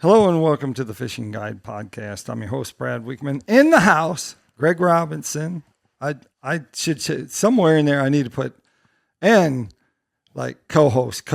Hello and welcome to the Fishing Guide Podcast. I'm your host, Brad Wiegmann. In the house, Greg Robinson. I should somewhere in there I need to put and like co-host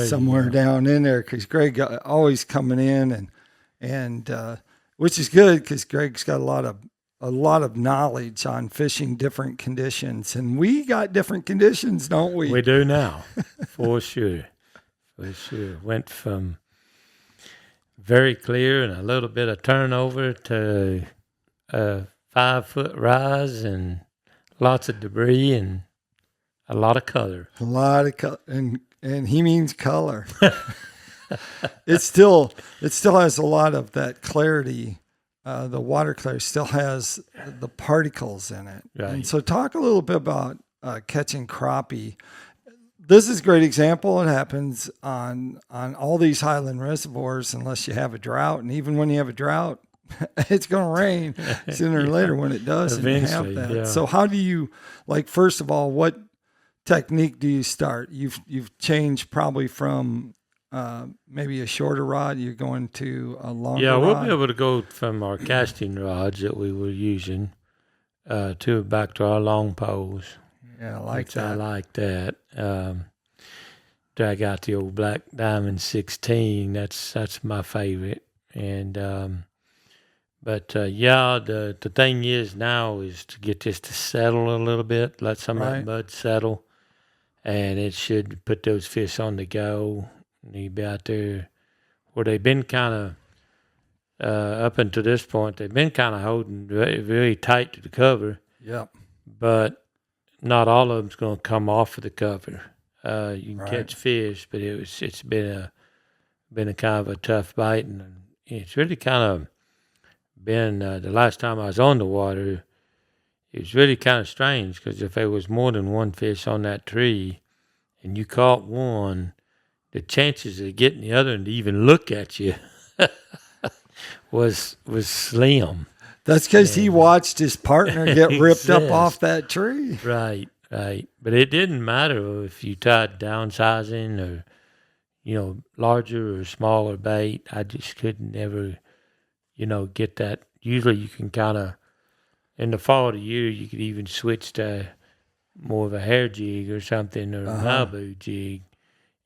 somewhere down in there because Greg always coming in and which is good because Greg's got a lot of knowledge on fishing different conditions, and we got different conditions, don't we? We do now, for sure. Went from very clear and a little bit of turnover to a 5-foot rise and lots of debris and a lot of color. A lot of color, and he means color. It still has a lot of that clarity. The water clarity still has the particles in it. Right. And so talk a little bit about catching crappie. This is a great example. It happens on all these highland reservoirs unless you have a drought. And even when you have a drought, it's going to rain sooner or later when it does. Eventually, and you have that. yeah. So how do you, first of all, what technique do you start? You've changed probably from maybe a shorter rod. You're going to a longer rod. Yeah, we'll be able to go from our casting rods that we were using back to our long poles. Yeah, I like that. Drag out the old Black Diamond 16. That's my favorite. And the thing is now is to get this to settle a little bit, let some of that mud settle, and it should put those fish on the go. And you'd be out there where they've been kind of up until this point. They've been kind of holding very, very tight to the cover. Yep. But not all of them's going to come off of the cover. You can catch fish, but it's been a kind of a tough bite, and it's really kind of been the last time I was on the water. It was really kind of strange because if there was more than one fish on that tree, and you caught one, the chances of getting the other one to even look at you was slim. That's because he watched his partner get ripped up off that tree. Right. But it didn't matter if you tried downsizing or, larger or smaller bait. I just couldn't ever, get that. Usually you can kind of, in the fall of the year, you could even switch to more of a hair jig or something or a Malibu jig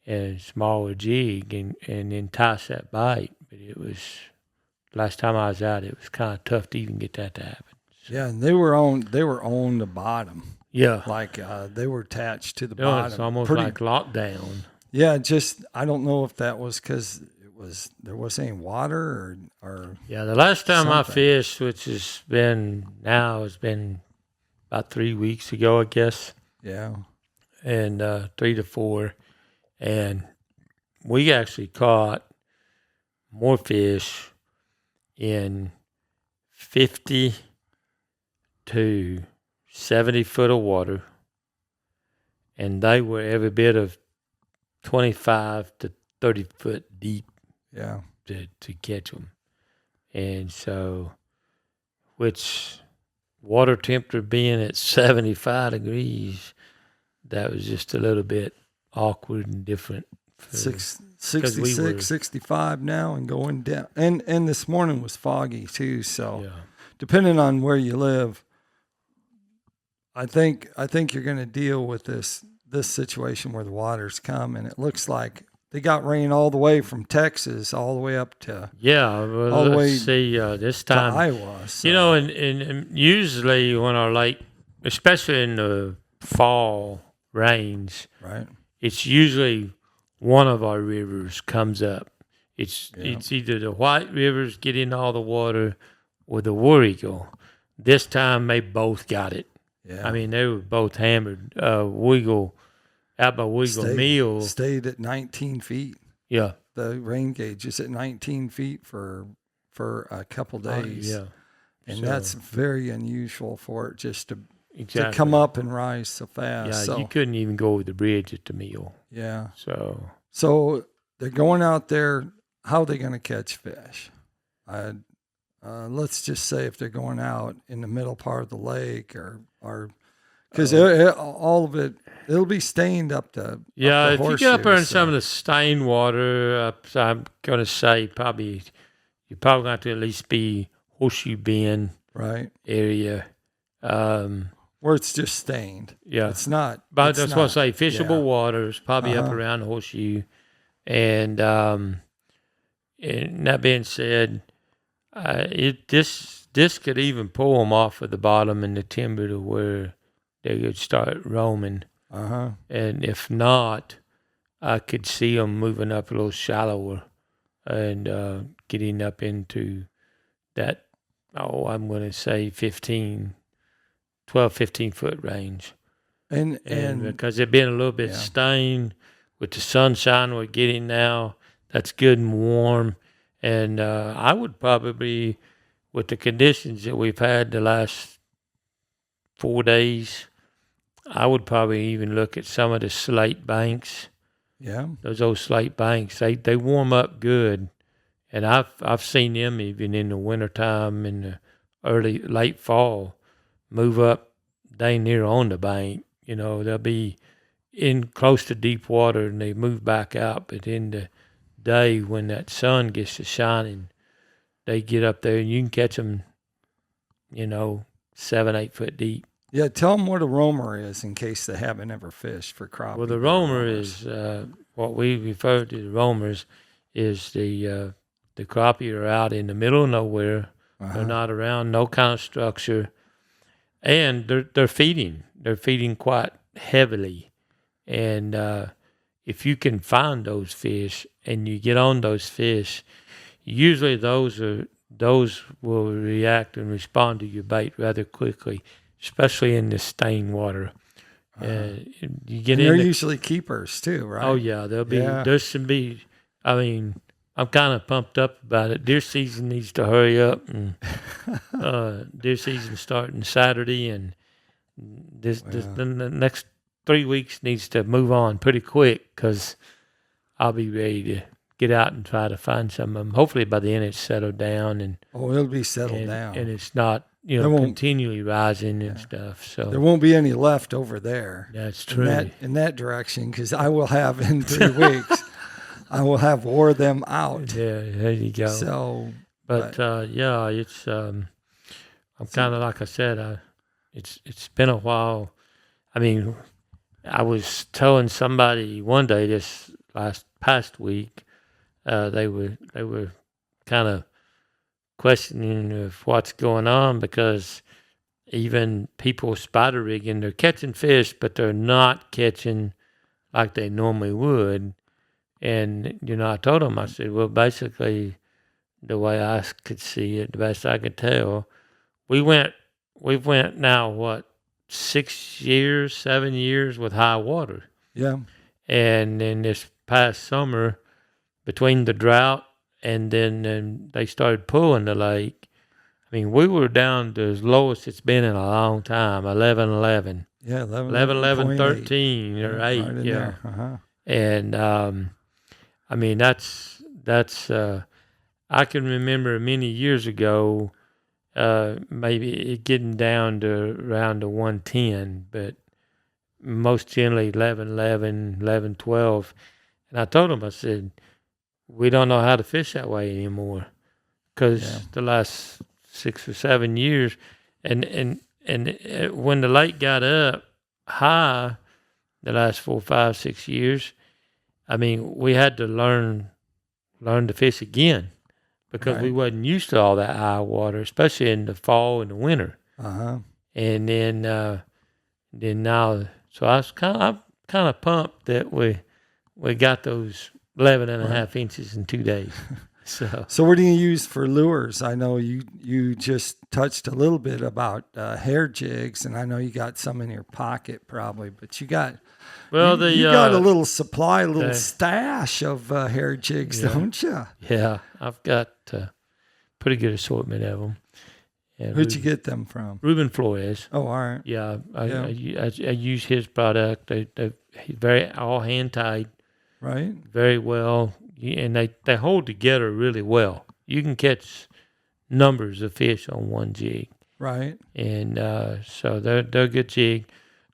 and a smaller jig and entice that bite. But it was... Last time I was out, it was kind of tough to even get that to happen. So. Yeah, and they were on the bottom. Yeah, they were attached to the bottom. It's almost like lockdown. Yeah, just I don't know if that was because there wasn't any water or. Yeah, the last time I fished, which has been about 3 weeks ago, I guess. Yeah, and 3 to 4, and we actually caught more fish in 50 to 70 foot of water, and they were every bit of 25 to 30 foot deep. Yeah, to catch them, and so, which water temperature being at 75 degrees, that was just a little bit awkward and different. 66, 65 now and going down. And this morning was foggy too. So depending on where you live, I think you're going to deal with this situation where the water's come, and it looks like they got rain all the way from Texas all the way up to all the way this time to Iowa. So. And usually when our lake, especially in the fall rains, right, it's usually one of our rivers comes up. It's either the White Rivers getting all the water or the War Eagle. This time they both got it. Yeah. I mean, they were both hammered. Weagle, out by Weagle Mill. Stayed at 19 feet. Yeah. The rain gauge is at 19 feet for a couple days. And that's very unusual for it just to come up and rise so fast. Yeah, you couldn't even go over the bridge at the mill. Yeah. So they're going out there. How are they going to catch fish? Let's just say if they're going out in the middle part of the lake or because all of it, it'll be stained up the Yeah, up the if you get up there in horseshoes, some of the stained water, I'm going to say probably you're probably going to have to at least be Horseshoe Bend right area. where it's just stained. Yeah. It's not. But it's that's not, what I say. Fishable yeah. waters, probably up around the Horseshoe. And that being said, this could even pull them off of the bottom in the timber to where they could start roaming. And if not, I could see them moving up a little shallower and getting up into that, I'm going to say 12, 15 foot range. And because they've been a little bit stained with the sunshine we're getting now, that's good and warm. And I would probably, with the conditions that we've had the last 4 days, I would probably even look at some of the slate banks. yeah, Those old slate banks, they warm up good. And I've seen them even in the wintertime, in the late fall, move up dang near on the bank. They'll be in close to deep water and they move back out. But in the day when that sun gets to shining, they get up there and you can catch them, 7, 8 foot deep. yeah. Tell them what a roamer is in case they haven't ever fished for crappie. Well, the roamer is what we refer to the roamers is the crappie are out in the middle of nowhere. They're not around no kind of structure, and they're feeding. They're feeding quite heavily, and if you can find those fish and you get on those fish, usually those will react and respond to your bait rather quickly, especially in the stained water. You get and in. They're usually keepers too, right? Oh yeah, there'll be. Yeah. There should be. I mean, I'm kind of pumped up about it. Deer season needs to hurry up, and deer season starting Saturday, and the next 3 weeks needs to move on pretty quick because I'll be ready to get out and try to find some of them. Hopefully by the end it's settled down and it'll be settled down, and it's not continually rising and stuff. So there won't be any left over there. That's true. In that direction, because I will have in 3 weeks. I will have wore them out. Yeah, there you go. So, but yeah, it's I'm kind of like I said. It's been a while. I mean, I was telling somebody one day this past week, they were kind of questioning of what's going on because even people spider rigging, they're catching fish, but they're not catching like they normally would. And, I told them, I said, well, basically, the way I could see it, the best I could tell, we've went now, 6 years, 7 years with high water. yeah. And then this past summer, between the drought and then they started pulling the lake, I mean, we were down to as lowest it's been in a long time, 11. Yeah, 11, 13 or 8, right yeah. There. And I mean, that's I can remember many years ago, maybe it getting down to around to 110, but most generally 11, 12. And I told them, I said, we don't know how to fish that way anymore because the last 6 or 7 years, and when the lake got up high, the last 4, 5, 6 years, I mean, we had to learn to fish again because we wasn't used to all that high water, especially in the fall and the winter. And then now, so I'm kind of pumped that we got those 11 and a half inches in 2 days. So what do you use for lures? I know you just touched a little bit about hair jigs, and I know you got some in your pocket probably, but you got you got a little supply, a little stash of hair jigs, don't you? Yeah, I've got a pretty good assortment of them. Yeah, Who'd you get them from? Ruben Flores. Oh, all right. Yeah, I use his product. They very all hand tied, right? Very well, and they hold together really well. You can catch numbers of fish on one jig, right? And so they're a good jig.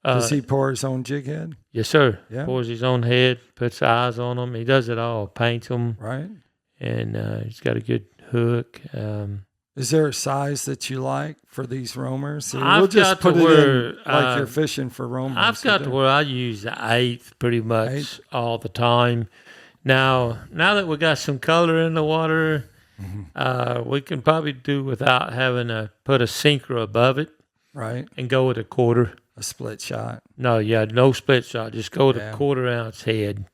Does he pour his own jig head? Yes, sir. Yeah. Pours his own head, puts eyes on them. He does it all, paints them. Right. And he's got a good hook. Is there a size that you like for these roamers? Or I've we'll just got put to it where, in like you're fishing for roamers. I've got to where I use the 8th pretty much all the time. Now that we got some color in the water, we can probably do without having to put a sinker above it. Right. And go with a quarter. A split shot. No split shot. Just go with a 1/4 ounce head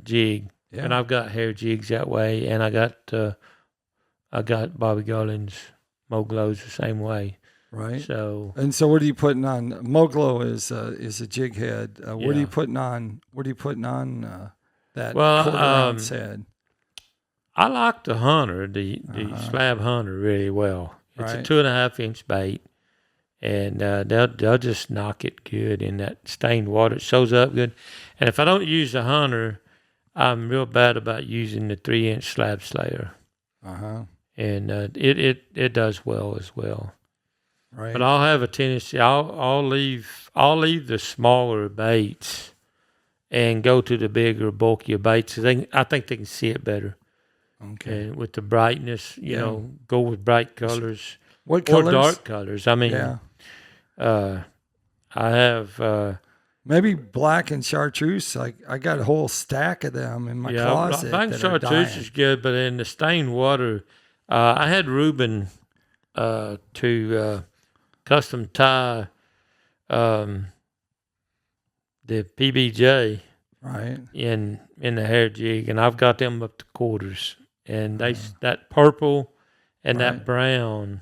jig. Yeah. And I've got hair jigs that way, and I got Bobby Garland's Moglows the same way. Right. So what are you putting on? Moglo is a jig head. What are you putting on? That 1/4 ounce head? I like the Hunter, the slab Hunter, really well. It's a 2.5 inch bait. And they'll just knock it good in that stained water. It shows up good. And if I don't use the Hunter, I'm real bad about using the 3-inch slab slayer. And it does well as well. Right. But I'll have a tendency. I'll leave the smaller baits and go to the bigger, bulkier baits. I think they can see it better. Okay. And with the brightness, you know, go with bright colors. What colors? Or dark colors. I mean, I have maybe black and chartreuse. I got a whole stack of them in my closet. Black and chartreuse is good, but in the stained water, I had Ruben to custom tie the PBJ in the hair jig, and I've got them up to quarters, and that purple and that brown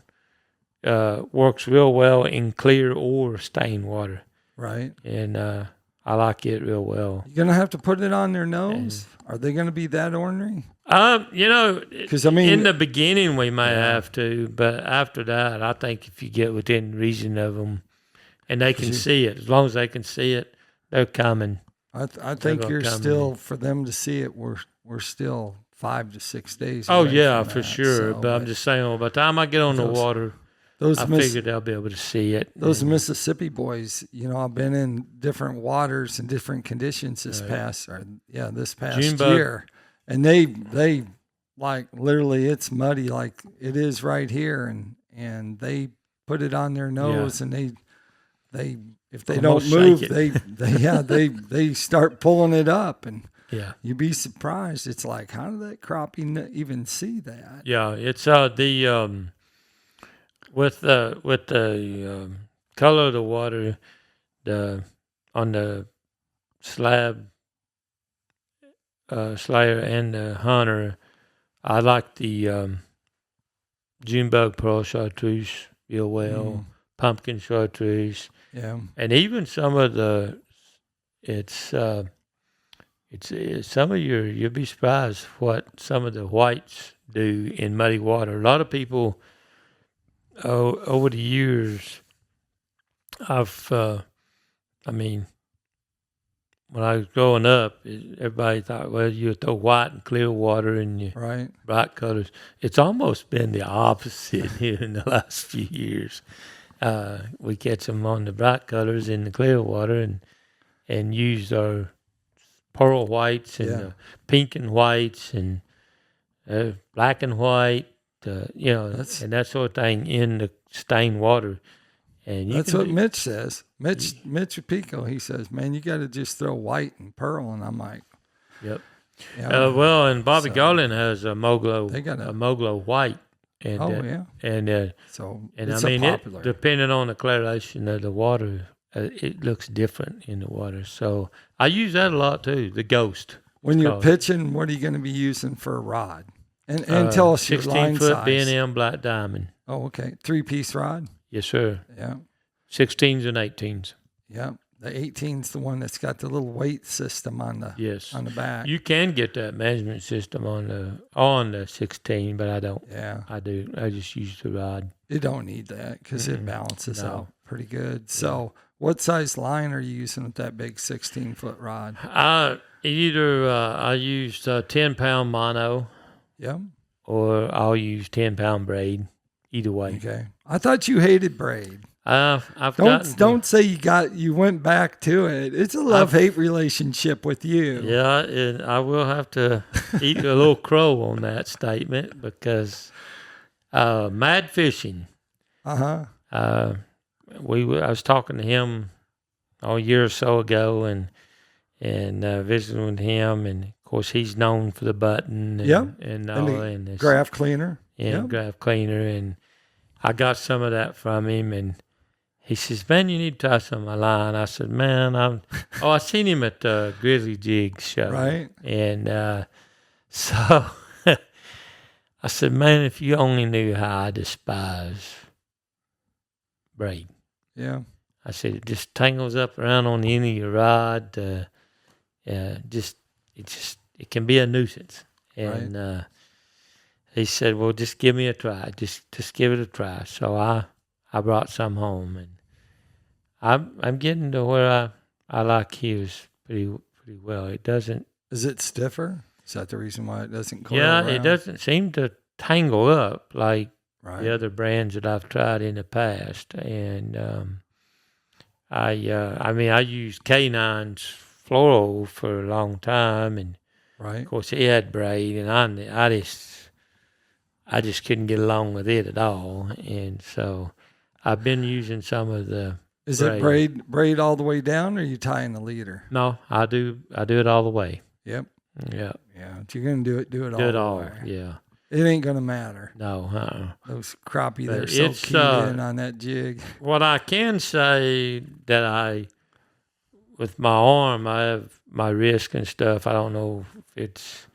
works real well in clear or stained water. Right. And I like it real well. You're going to have to put it on their nose? Are they going to be that ornery? Because in the beginning we may have to, but after that, I think if you get within reason of them and they can see it, as long as they can see it, they're coming. I think you're still, for them to see it, we're still 5 to 6 days. Oh, yeah, for sure. So, but I'm just saying, by the time I get on the water, I figured they'll be able to see it. Those Mississippi boys, I've been in different waters and different conditions this past year, and they like literally it's muddy like it is right here, and they put it on their nose, and they if they don't move, they start pulling it up, and you'd be surprised. It's like, how did that crappie even see that? Yeah, it's with the color of the water, on the slab slayer and the Hunter, I like the Junebug Pearl Chartreuse real well, pumpkin chartreuse, and even some of the you'll be surprised what some of the whites do in muddy water. A lot of people. Over the years, when I was growing up, everybody thought, well, you throw white and clear water in your bright colors. It's almost been the opposite here in the last few years. We catch them on the bright colors in the clear water and use our pearl whites and pink and whites and black and white. And that sort of thing in the stained water. And that's what Mitch says. Mitch PICO, he says, man, you got to just throw white and pearl. And I'm like, yep. Yeah, and Bobby Garland has a Moglo, a Moglo white. And, it, depending on the coloration of the water, it looks different in the water. So I use that a lot too, the Ghost. When you're pitching, what are you going to be using for a rod? And tell us your line size. 16-foot B&M Black Diamond. Oh, okay. 3-piece rod? Yes, sir. Yeah. 16s and 18s. Yeah. The 18's the one that's got the little weight system on the back. You can get that management system on the 16, but I don't. Yeah. I do. I just use the rod. You don't need that because it balances out pretty good. So what size line are you using with that big 16-foot rod? I used 10-pound mono. Yeah. Or I'll use 10-pound braid. Either way. Okay. I thought you hated braid. I've gotten Don't say you went back to it. It's a love-hate relationship with you. Yeah, and I will have to eat a little crow on that statement because mad fishing. Uh-huh. I was talking to him a year or so ago and visiting with him, and of course he's known for the button and all and this graph cleaner. graph cleaner, and I got some of that from him, and he says, "Man, you need to try some of my line." I said, "Man, I seen him at the Grizzly Jig show, Right? And so I said, man, if you only knew how I despise braid." Yeah. I said, it just tangles up around on the end of your rod. It can be a nuisance. And he said, well, just give me a try. Just give it a try. So I brought some home, and I'm getting to where I like his pretty well. It doesn't. Is it stiffer? Is that the reason why it doesn't coil Yeah, around? it doesn't seem to tangle up like Right. the other brands that I've tried in the past. And I used K9's fluoro for a long time, and Right. of course it had braid, and I just couldn't get along with it at all. And so I've been using some of the. Is it braid all the way down, or are you tying the leader? No, I do it all the way. Yep. Yeah. Yeah. If you're gonna do it all. Do it the all. way. Yeah. It ain't gonna matter. No. Those crappie, they're But so it's, keyed in on that jig. What I can say that with my arm, I have my wrist and stuff. I don't know if it's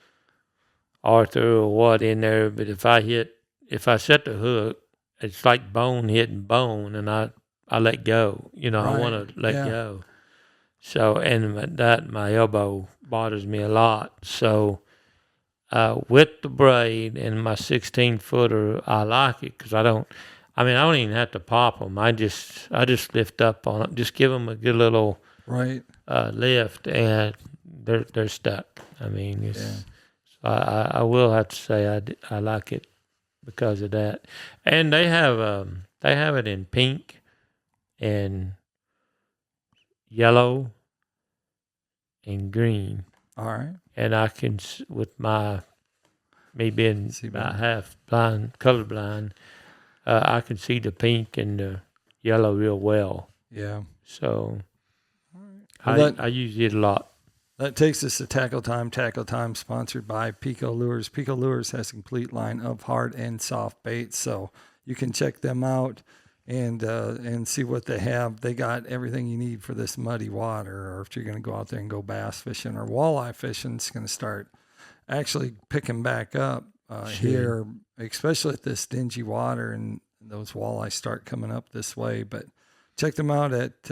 Arthur or what in there, but if I set the hook, it's like bone hitting bone, and I let go. I want to let go. So, and my elbow bothers me a lot. So, with the braid and my 16-footer, I like it because I don't even have to pop them. I just lift up on them, just give them a good little lift, and they're stuck. I mean, I will have to say I like it because of that. And they have it in pink and yellow and green. All right. And I can, with me being about half blind, colorblind, I can see the pink and the yellow real well. Yeah. So I use it a lot. That takes us to Tackle Time. Tackle Time sponsored by PICO Lures. PICO Lures has a complete line of hard and soft baits, so you can check them out and see what they have. They got everything you need for this muddy water, or if you're going to go out there and go bass fishing or walleye fishing, it's going to start actually picking back up here, especially at this dingy water, and those walleye start coming up this way. But check them out at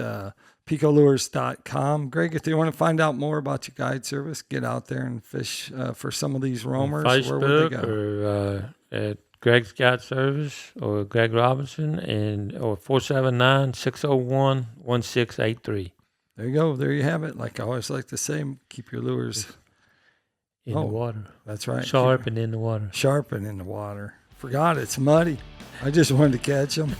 PicoLures.com. Greg, if you want to find out more about your guide service, get out there and fish for some of these roamers. Facebook, where would they go? or at Greg's Guide Service or Greg Robinson, or 479-601-1683. There you go. There you have it. Like I always like to say, keep your lures in the water. That's right. Sharp and in the water. Sharp and in the water. Forgot it's muddy. I just wanted to catch them.